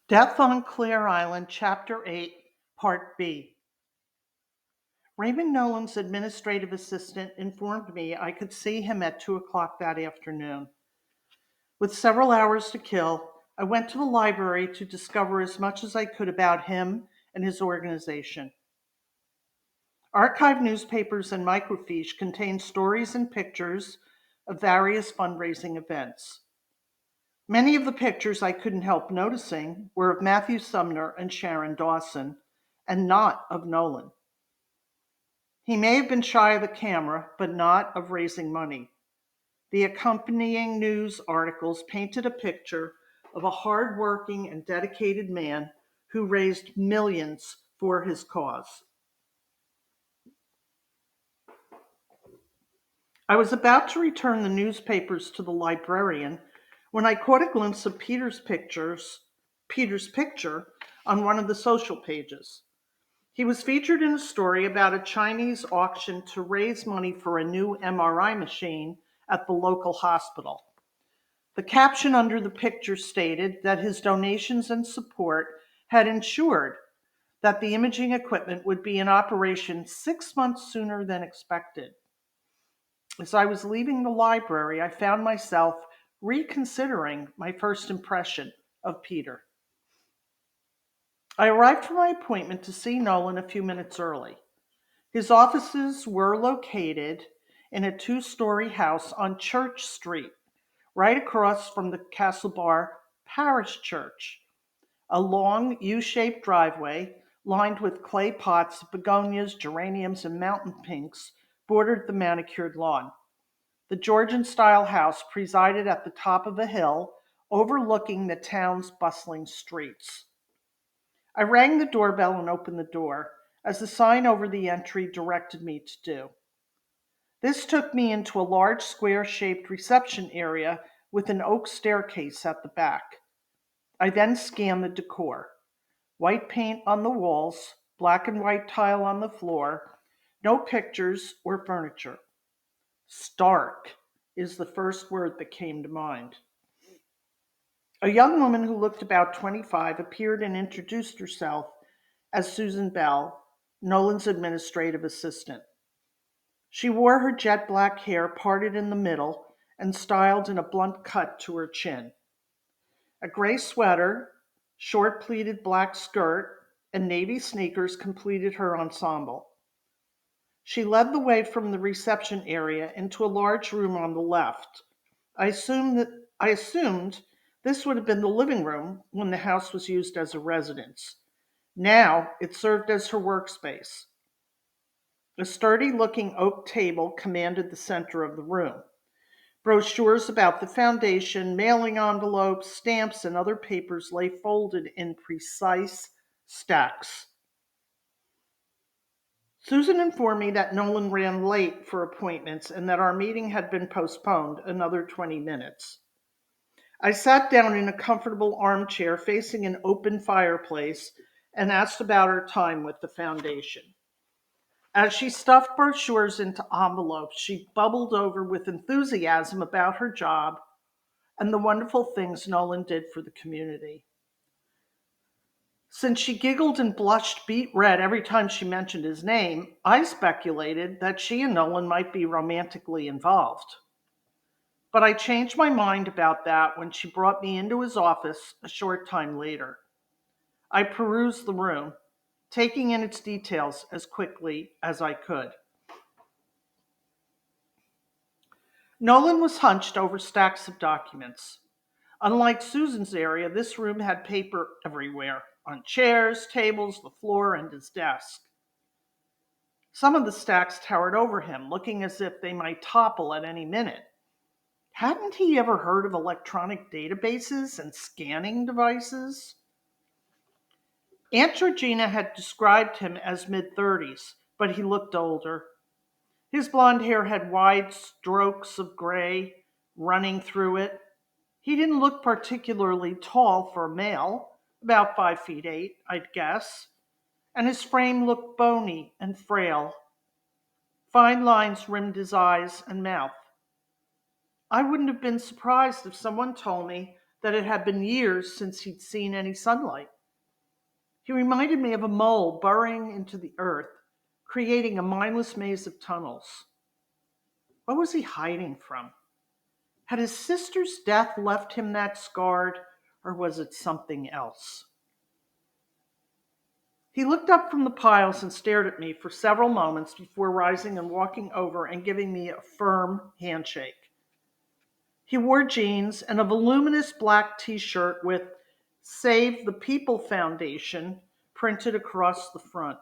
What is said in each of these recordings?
Death on Clare Island, Chapter 8, Part B. Raymond Nolan's administrative assistant informed me I could see him at 2 o'clock that afternoon. With several hours to kill, I went to the library to discover as much as I could about him and his organization. Archived newspapers and microfiche contained stories and pictures of various fundraising events. Many of the pictures I couldn't help noticing were of Matthew Sumner and Sharon Dawson, and not of Nolan. He may have been shy of the camera, but not of raising money. The accompanying news articles painted a picture of a hardworking and dedicated man who raised millions for his cause. I was about to return the newspapers to the librarian when I caught a glimpse of Peter's picture on one of the social pages. He was featured in a story about a Chinese auction to raise money for a new MRI machine at the local hospital. The caption under the picture stated that his donations and support had ensured that the imaging equipment would be in operation 6 months sooner than expected. As I was leaving the library, I found myself reconsidering my first impression of Peter. I arrived for my appointment to see Nolan a few minutes early. His offices were located in a two-story house on Church Street, right across from the Castlebar Parish Church. A long U-shaped driveway lined with clay pots of begonias, geraniums, and mountain pinks bordered the manicured lawn. The Georgian-style house presided at the top of a hill overlooking the town's bustling streets. I rang the doorbell and opened the door, as the sign over the entry directed me to do. This took me into a large square-shaped reception area with an oak staircase at the back. I then scanned the decor. White paint on the walls, black and white tile on the floor, no pictures or furniture. Stark is the first word that came to mind. A young woman who looked about 25 appeared and introduced herself as Susan Bell, Nolan's administrative assistant. She wore her jet black hair parted in the middle and styled in a blunt cut to her chin. A gray sweater, short pleated black skirt, and navy sneakers completed her ensemble. She led the way from the reception area into a large room on the left. I assumed this would have been the living room when the house was used as a residence. Now it served as her workspace. A sturdy-looking oak table commanded the center of the room. Brochures about the foundation, mailing envelopes, stamps, and other papers lay folded in precise stacks. Susan informed me that Nolan ran late for appointments and that our meeting had been postponed another 20 minutes. I sat down in a comfortable armchair facing an open fireplace and asked about her time with the foundation. As she stuffed brochures into envelopes, she bubbled over with enthusiasm about her job and the wonderful things Nolan did for the community. Since she giggled and blushed beet red every time she mentioned his name, I speculated that she and Nolan might be romantically involved. But I changed my mind about that when she brought me into his office a short time later. I perused the room, taking in its details as quickly as I could. Nolan was hunched over stacks of documents. Unlike Susan's area, this room had paper everywhere, on chairs, tables, the floor, and his desk. Some of the stacks towered over him, looking as if they might topple at any minute. Hadn't he ever heard of electronic databases and scanning devices? Aunt Georgina had described him as mid-30s, but he looked older. His blonde hair had wide strokes of gray running through it. He didn't look particularly tall for a male, about 5 feet 8, I'd guess, and his frame looked bony and frail. Fine lines rimmed his eyes and mouth. I wouldn't have been surprised if someone told me that it had been years since he'd seen any sunlight. He reminded me of a mole burrowing into the earth, creating a mindless maze of tunnels. What was he hiding from? Had his sister's death left him that scarred, or was it something else? He looked up from the piles and stared at me for several moments before rising and walking over and giving me a firm handshake. He wore jeans and a voluminous black t-shirt with Save the People Foundation printed across the front.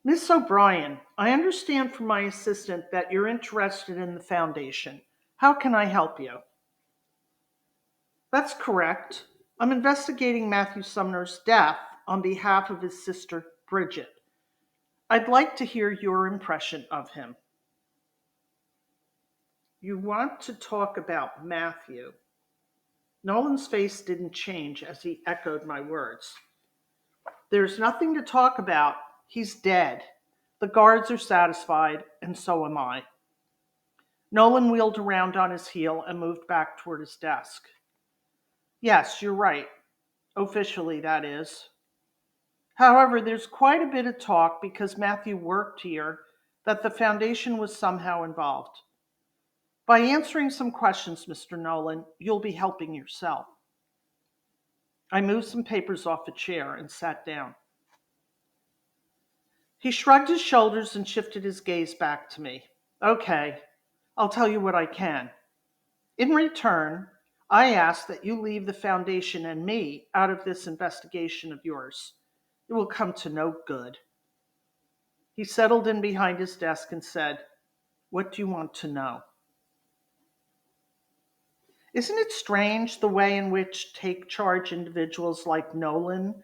Miss O'Brien, I understand from my assistant that you're interested in the foundation. How can I help you? That's correct. I'm investigating Matthew Sumner's death on behalf of his sister, Bridget. I'd like to hear your impression of him. You want to talk about Matthew? Nolan's face didn't change as he echoed my words. There's nothing to talk about. He's dead. The guards are satisfied, and so am I. Nolan wheeled around on his heel and moved back toward his desk. Yes, you're right. Officially, that is. However, there's quite a bit of talk because Matthew worked here that the foundation was somehow involved. By answering some questions, Mr. Nolan, you'll be helping yourself. I moved some papers off a chair and sat down. He shrugged his shoulders and shifted his gaze back to me. Okay, I'll tell you what I can. In return, I ask that you leave the foundation and me out of this investigation of yours. It will come to no good. He settled in behind his desk and said, What do you want to know? Isn't it strange the way in which take charge individuals like Nolan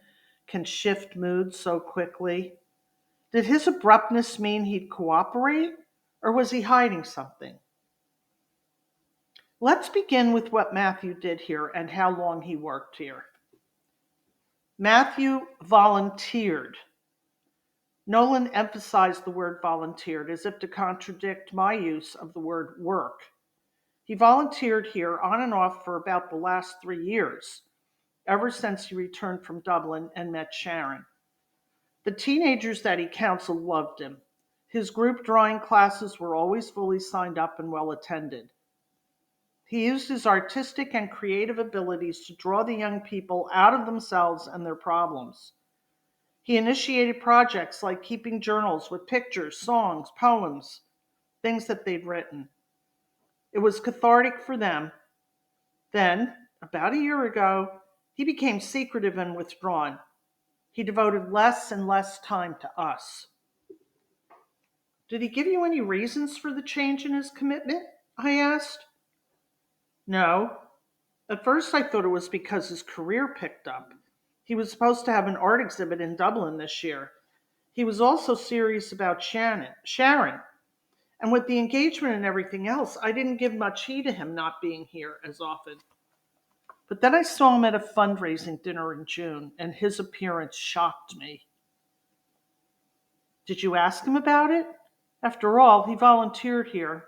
can shift moods so quickly? Did his abruptness mean he'd cooperate, or was he hiding something? Let's begin with what Matthew did here and how long he worked here. Matthew volunteered. Nolan emphasized the word volunteered as if to contradict my use of the word work. He volunteered here on and off for about the last 3 years, ever since he returned from Dublin and met Sharon. The teenagers that he counseled loved him. His group drawing classes were always fully signed up and well attended. He used his artistic and creative abilities to draw the young people out of themselves and their problems. He initiated projects like keeping journals with pictures, songs, poems, things that they'd written. It was cathartic for them. Then, about a year ago, he became secretive and withdrawn. He devoted less and less time to us. Did he give you any reasons for the change in his commitment? I asked. No. At first I thought it was because his career picked up. He was supposed to have an art exhibit in Dublin this year. He was also serious about Sharon. And with the engagement and everything else, I didn't give much heed to him not being here as often. But then I saw him at a fundraising dinner in June, and his appearance shocked me. Did you ask him about it? After all, he volunteered here.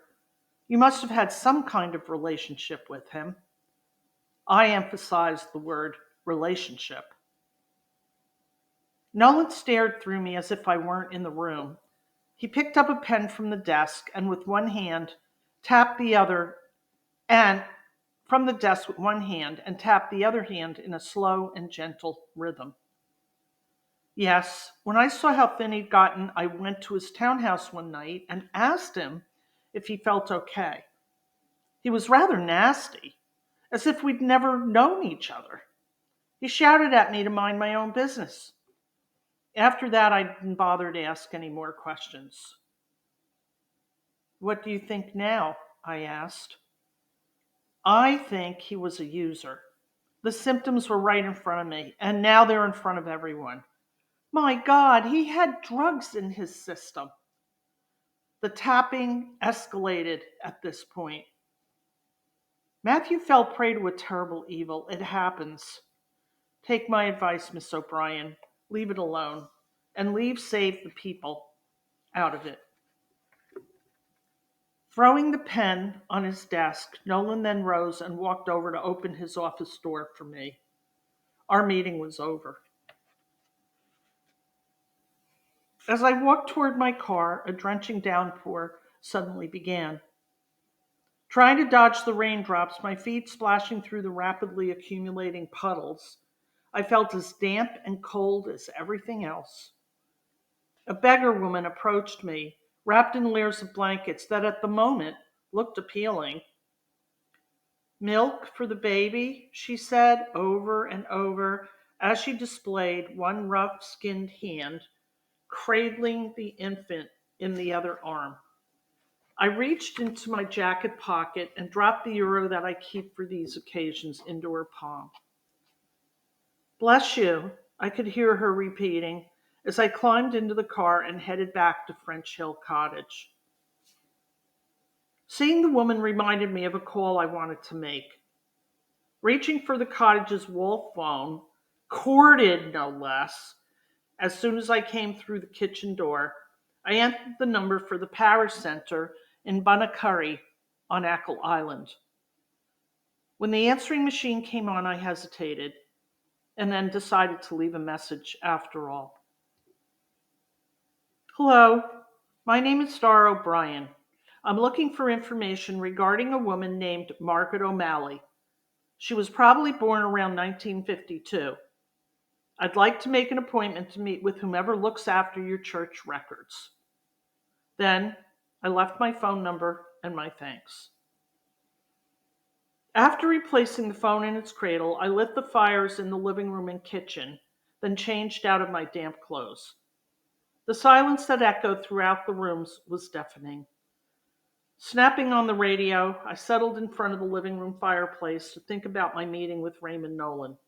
You must have had some kind of relationship with him. I emphasized the word relationship. Nolan stared through me as if I weren't in the room. He picked up a pen from the desk and with one hand tapped the other and from the desk with one hand and tapped the other hand in a slow and gentle rhythm. Yes, when I saw how thin he'd gotten, I went to his townhouse one night and asked him if he felt okay. He was rather nasty, as if we'd never known each other. He shouted at me to mind my own business. After that, I didn't bother to ask any more questions. What do you think now? I asked. I think he was a user. The symptoms were right in front of me, and now they're in front of everyone. My God, he had drugs in his system. The tapping escalated at this point. Matthew fell prey to a terrible evil. It happens. Take my advice, Miss O'Brien. Leave it alone. And leave Save the People out of it. Throwing the pen on his desk, Nolan then rose and walked over to open his office door for me. Our meeting was over. As I walked toward my car, a drenching downpour suddenly began. Trying to dodge the raindrops, my feet splashing through the rapidly accumulating puddles, I felt as damp and cold as everything else. A beggar woman approached me, wrapped in layers of blankets that at the moment looked appealing. "Milk for the baby," she said over and over as she displayed one rough skinned hand cradling the infant in the other arm. I reached into my jacket pocket and dropped the euro that I keep for these occasions into her palm. "Bless you," I could hear her repeating as I climbed into the car and headed back to French Hill Cottage. Seeing the woman reminded me of a call I wanted to make. Reaching for the cottage's wall phone, corded no less, as soon as I came through the kitchen door, I entered the number for the parish center in Bunacurry on Ackle Island. When the answering machine came on, I hesitated and then decided to leave a message after all. "Hello, my name is Star O'Brien. I'm looking for information regarding a woman named Margaret O'Malley. She was probably born around 1952. I'd like to make an appointment to meet with whomever looks after your church records." Then I left my phone number and my thanks. After replacing the phone in its cradle, I lit the fires in the living room and kitchen, then changed out of my damp clothes. The silence that echoed throughout the rooms was deafening. Snapping on the radio, I settled in front of the living room fireplace to think about my meeting with Raymond Nolan.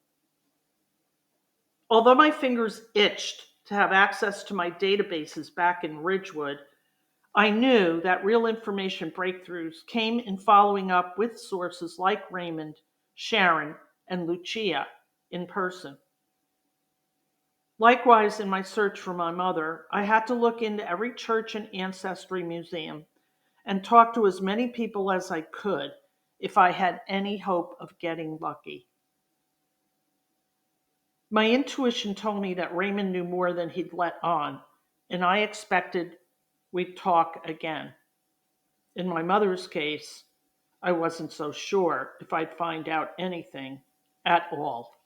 Although my fingers itched to have access to my databases back in Ridgewood, I knew that real information breakthroughs came in following up with sources like Raymond, Sharon, and Lucia in person. Likewise, in my search for my mother, I had to look into every church and ancestry museum and talk to as many people as I could if I had any hope of getting lucky. My intuition told me that Raymond knew more than he'd let on, and I expected we'd talk again. In my mother's case, I wasn't so sure if I'd find out anything at all.